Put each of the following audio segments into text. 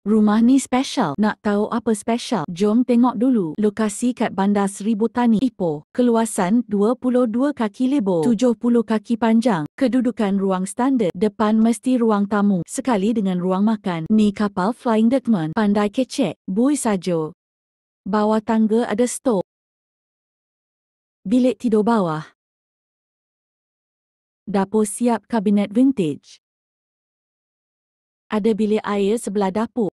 Rumah ni special. Nak tahu apa special? Jom tengok dulu. Lokasi kat Bandar Seribu Tani, Ipoh. Keluasan 22 kaki lebar, 70 kaki panjang. Kedudukan ruang standard. Depan mesti ruang tamu, sekali dengan ruang makan. Ni kapal Flying Dutchman. Pandai kecek. Bui saja. Bawah tangga ada stor. Bilik tidur bawah. Dapur siap kabinet vintage. Ada bilik air sebelah dapur.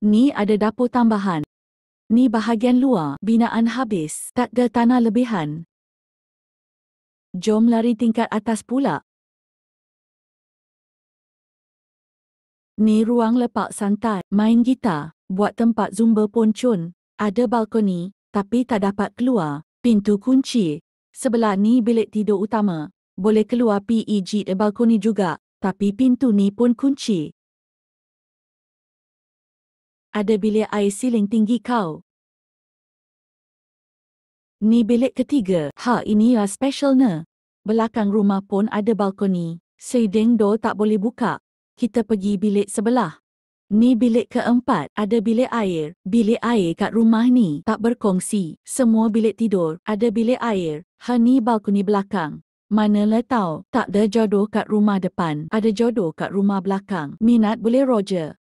Ni ada dapur tambahan. Ni bahagian luar, binaan habis, tak ada tanah lebihan. Jom lari tingkat atas pula. Ni ruang lepak santai, main gitar, buat tempat zumba poncun. Ada balkoni, tapi tak dapat keluar. Pintu kunci. Sebelah ni bilik tidur utama. Boleh keluar pergi balkoni juga, tapi pintu ni pun kunci. Ada bilik air siling tinggi kau. Ni bilik ketiga. Ini lah specialnya. Belakang rumah pun ada balkoni. Sliding door tak boleh buka. Kita pergi bilik sebelah. Ni bilik keempat. Ada bilik air. Bilik air kat rumah ni tak berkongsi. Semua bilik tidur ada bilik air. Ni balkoni belakang. Manalah tahu, tak ada jodoh kat rumah depan. Ada jodoh kat rumah belakang. Minat boleh Roger.